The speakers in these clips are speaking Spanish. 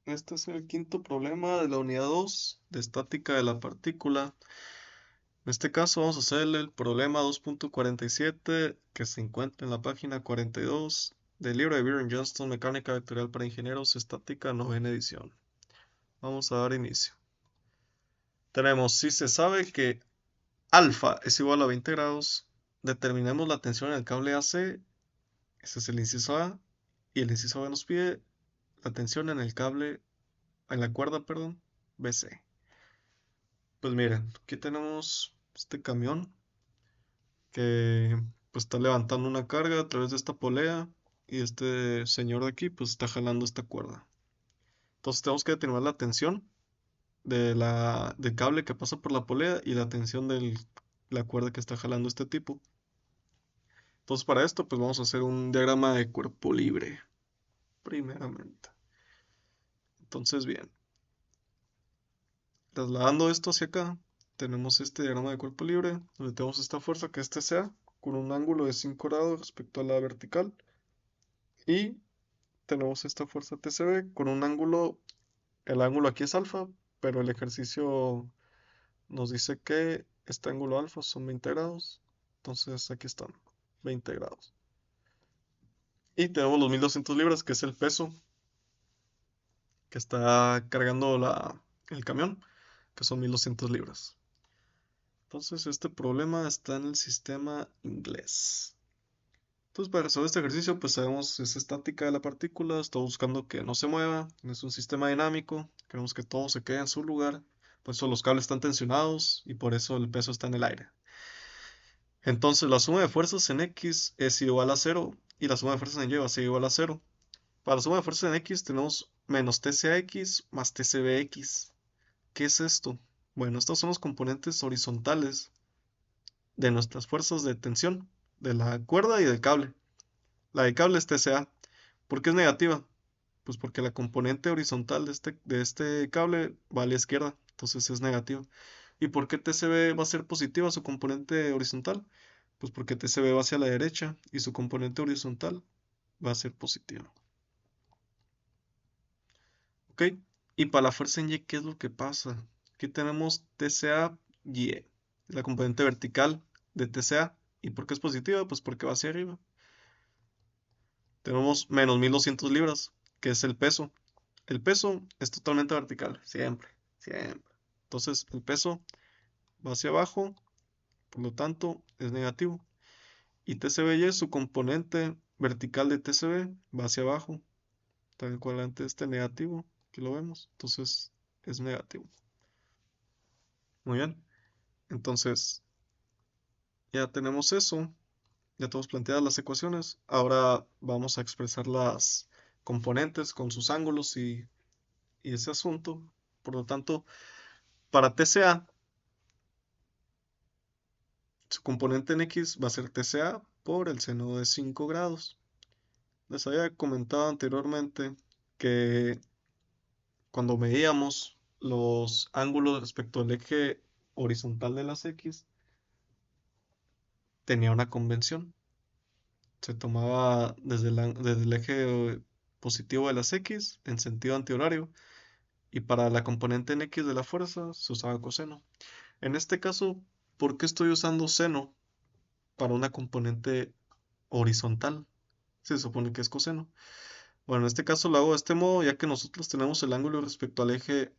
Este es el quinto problema de la unidad 2 de estática de la partícula. En este caso vamos a hacer el problema 2.47 que se encuentra en la página 42 del libro de Byron Johnston, Mecánica Vectorial para Ingenieros, Estática, novena edición. Vamos a dar inicio. Tenemos, si se sabe que alfa es igual a 20 grados, determinemos la tensión en el cable AC, ese es el inciso A, y el inciso B nos pide la tensión en el cable, en la cuerda, perdón, BC. Pues miren, aquí tenemos este camión que pues está levantando una carga a través de esta polea y este señor de aquí pues está jalando esta cuerda. Entonces tenemos que determinar la tensión del cable que pasa por la polea y la tensión de la cuerda que está jalando este tipo. Entonces para esto pues vamos a hacer un diagrama de cuerpo libre, primeramente. Entonces bien, trasladando esto hacia acá, tenemos este diagrama de cuerpo libre, donde tenemos esta fuerza que es TCA, con un ángulo de 5 grados respecto a la vertical, y tenemos esta fuerza TCB con un ángulo, el ángulo aquí es alfa, pero el ejercicio nos dice que este ángulo alfa son 20 grados, entonces aquí están, 20 grados. Y tenemos los 1200 libras, que es el peso que está cargando el camión, que son 1200 libras. Entonces este problema está en el sistema inglés. Entonces para resolver este ejercicio pues sabemos es estática de la partícula, está buscando que no se mueva, no es un sistema dinámico, queremos que todo se quede en su lugar, por eso los cables están tensionados y por eso el peso está en el aire. Entonces la suma de fuerzas en X es igual a 0 y la suma de fuerzas en Y va a ser igual a 0. Para la suma de fuerzas en X tenemos menos TCAX más TCBX. ¿Qué es esto? Bueno, estos son los componentes horizontales de nuestras fuerzas de tensión, de la cuerda y del cable. La de cable es TCA. ¿Por qué es negativa? Pues porque la componente horizontal de este cable va a la izquierda, entonces es negativa. ¿Y por qué TCB va a ser positiva su componente horizontal? Pues porque TCB va hacia la derecha y su componente horizontal va a ser positiva. ¿Ok? Y para la fuerza en Y, ¿qué es lo que pasa? Aquí tenemos TCA Y, la componente vertical de TCA. ¿Y por qué es positiva? Pues porque va hacia arriba. Tenemos menos 1200 libras, que es el peso. El peso es totalmente vertical, siempre, siempre. Entonces el peso va hacia abajo, por lo tanto es negativo. Y TCBY, su componente vertical de TCB, va hacia abajo, tal cual ante este negativo, que lo vemos. Entonces es negativo. Muy bien. Entonces ya tenemos eso, ya tenemos planteadas las ecuaciones. Ahora vamos a expresar las componentes con sus ángulos y ese asunto. Por lo tanto, para TCA, su componente en X va a ser TCA por el seno de 5 grados. Les había comentado anteriormente que cuando medíamos los ángulos respecto al eje horizontal de las X, tenía una convención. Se tomaba desde el eje positivo de las X en sentido antihorario y para la componente en X de la fuerza se usaba coseno. En este caso, ¿por qué estoy usando seno para una componente horizontal? Se supone que es coseno. Bueno, en este caso lo hago de este modo ya que nosotros tenemos el ángulo respecto al eje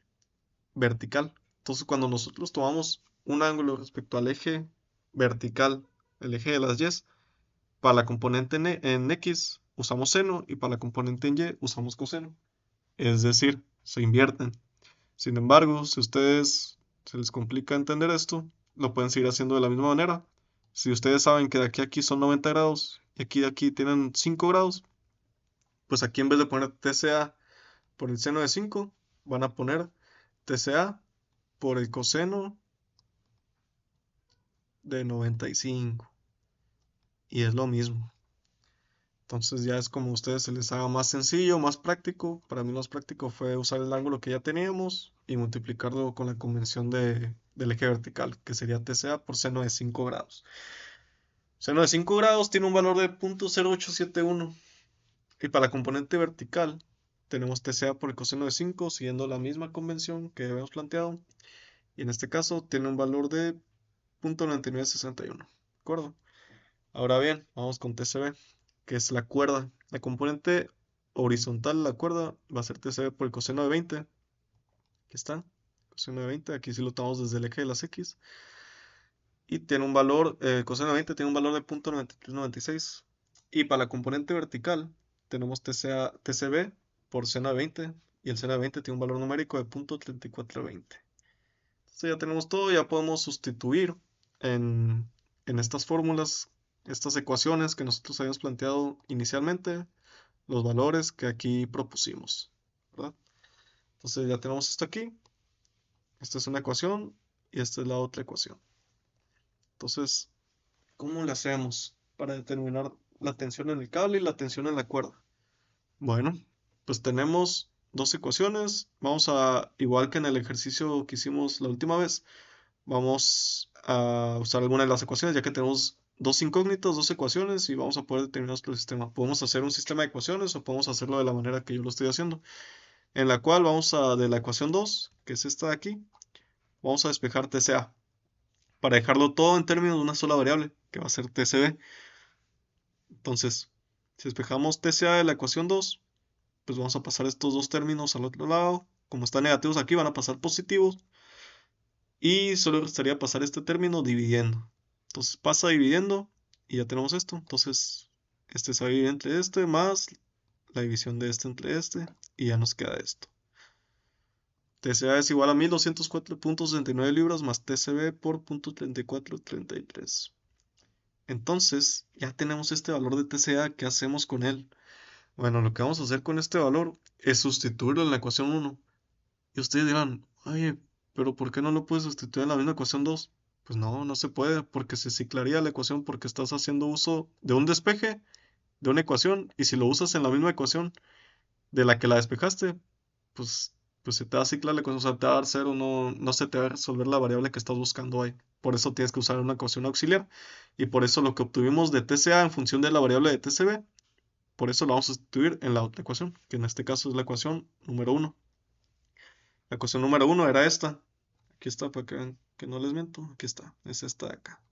vertical. Entonces, cuando nosotros tomamos un ángulo respecto al eje vertical, el eje de las Y, para la componente en X usamos seno y para la componente en Y usamos coseno. Es decir, se invierten. Sin embargo, si a ustedes se les complica entender esto, lo pueden seguir haciendo de la misma manera. Si ustedes saben que de aquí a aquí son 90 grados y aquí de aquí tienen 5 grados, pues aquí en vez de poner TCA por el seno de 5, van a poner TCA por el coseno de 95. Y es lo mismo. Entonces ya es como a ustedes se les haga más sencillo, más práctico. Para mí lo más práctico fue usar el ángulo que ya teníamos y multiplicarlo con la convención del eje vertical, que sería TCA por seno de 5 grados. Seno de 5 grados tiene un valor de 0.0871. Y para la componente vertical tenemos TCA por el coseno de 5, siguiendo la misma convención que habíamos planteado. Y en este caso tiene un valor de 0.9961. ¿De acuerdo? Ahora bien, vamos con TCB, que es la cuerda. La componente horizontal de la cuerda va a ser TCB por el coseno de 20. Aquí está, coseno de 20. Aquí sí lo tomamos desde el eje de las X. Y tiene un valor, coseno de 20 tiene un valor de 0.9396. Y para la componente vertical tenemos TCB por seno de 20. Y el seno de 20 tiene un valor numérico de 0.3420. Entonces ya tenemos todo, ya podemos sustituir en, en estas fórmulas, estas ecuaciones que nosotros habíamos planteado inicialmente, los valores que aquí propusimos, ¿verdad? Entonces ya tenemos esto aquí, esta es una ecuación y esta es la otra ecuación. Entonces, ¿cómo le hacemos para determinar la tensión en el cable y la tensión en la cuerda? Bueno, pues tenemos dos ecuaciones, vamos a, igual que en el ejercicio que hicimos la última vez, vamos a usar alguna de las ecuaciones, ya que tenemos dos incógnitas, dos ecuaciones, y vamos a poder determinar nuestro sistema. Podemos hacer un sistema de ecuaciones o podemos hacerlo de la manera que yo lo estoy haciendo, en la cual vamos a, de la ecuación 2, que es esta de aquí, vamos a despejar TCA, para dejarlo todo en términos de una sola variable, que va a ser TCB. Entonces, si despejamos TCA de la ecuación 2, pues vamos a pasar estos dos términos al otro lado. Como están negativos aquí, van a pasar positivos. Y solo restaría pasar este término dividiendo. Entonces pasa dividiendo y ya tenemos esto. Entonces este se va a dividir entre este más la división de este entre este y ya nos queda esto. TCA es igual a 1204.69 libras más TCB por 0.3433. Entonces ya tenemos este valor de TCA. ¿Qué hacemos con él? Bueno, lo que vamos a hacer con este valor es sustituirlo en la ecuación 1. Y ustedes dirán, oye, pero ¿por qué no lo puedes sustituir en la misma ecuación 2? Pues no, no se puede, porque se ciclaría la ecuación porque estás haciendo uso de un despeje, de una ecuación, y si lo usas en la misma ecuación de la que la despejaste, pues, pues se te va a ciclar la ecuación, o sea, te va a dar cero, no, no se te va a resolver la variable que estás buscando ahí. Por eso tienes que usar una ecuación auxiliar, y por eso lo que obtuvimos de TCA en función de la variable de TCB, por eso lo vamos a sustituir en la otra ecuación, que en este caso es la ecuación número 1. La ecuación número 1 era esta. Aquí está, para que vean que no les miento. Aquí está, es esta de acá.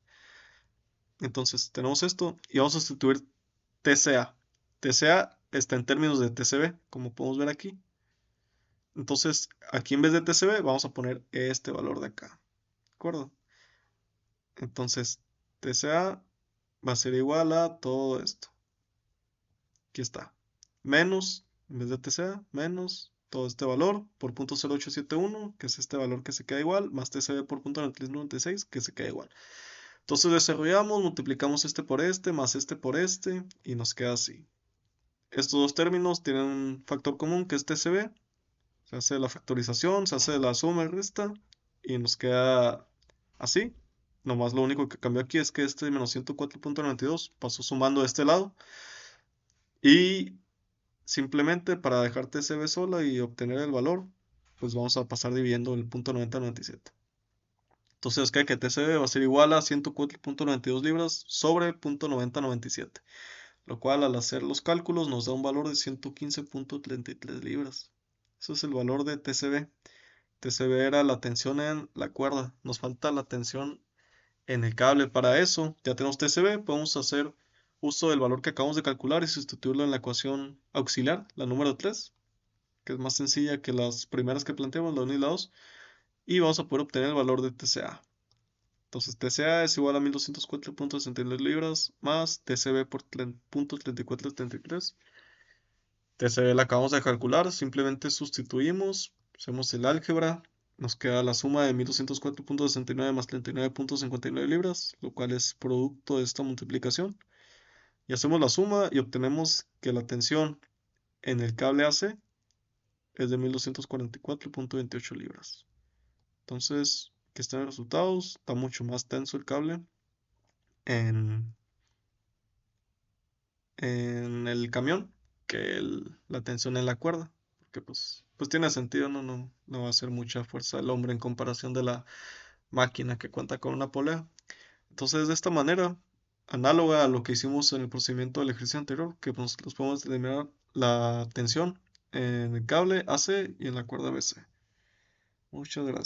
Entonces, tenemos esto y vamos a sustituir TCA. TCA está en términos de TCB, como podemos ver aquí. Entonces, aquí en vez de TCB, vamos a poner este valor de acá. ¿De acuerdo? Entonces, TCA va a ser igual a todo esto. Aquí está. Menos, en vez de TCA, menos todo este valor por 0.0871, que es este valor que se queda igual, más TCB por 0.9396, que se queda igual. Entonces desarrollamos, multiplicamos este por este, más este por este, y nos queda así. Estos dos términos tienen un factor común que es TCB. Se hace la factorización, se hace la suma y resta, y nos queda así. Nomás lo único que cambió aquí es que este menos 104.92 pasó sumando de este lado. Y simplemente para dejar TCB sola y obtener el valor, pues vamos a pasar dividiendo el punto 9097. Entonces queda que TCB va a ser igual a 104.92 libras sobre 0.9097, lo cual al hacer los cálculos nos da un valor de 115.33 libras. Eso es el valor de TCB. TCB era la tensión en la cuerda, nos falta la tensión en el cable. Para eso ya tenemos TCB, podemos hacer uso del valor que acabamos de calcular y sustituirlo en la ecuación auxiliar, la número 3, que es más sencilla que las primeras que planteamos, la 1 y la 2, y vamos a poder obtener el valor de TCA. Entonces TCA es igual a 1204.69 libras más TCB por 0.3433. TCB la acabamos de calcular, simplemente sustituimos, hacemos el álgebra, nos queda la suma de 1204.69 más 39.59 libras, lo cual es producto de esta multiplicación. Y hacemos la suma y obtenemos que la tensión en el cable AC es de 1244.28 libras. Entonces, que estén los resultados, está mucho más tenso el cable en, en el camión que la tensión en la cuerda, porque pues tiene sentido, no va a ser mucha fuerza el hombre en comparación de la máquina que cuenta con una polea. Entonces, de esta manera, análoga a lo que hicimos en el procedimiento del ejercicio anterior, que los podemos determinar la tensión en el cable AC y en la cuerda BC. Muchas gracias.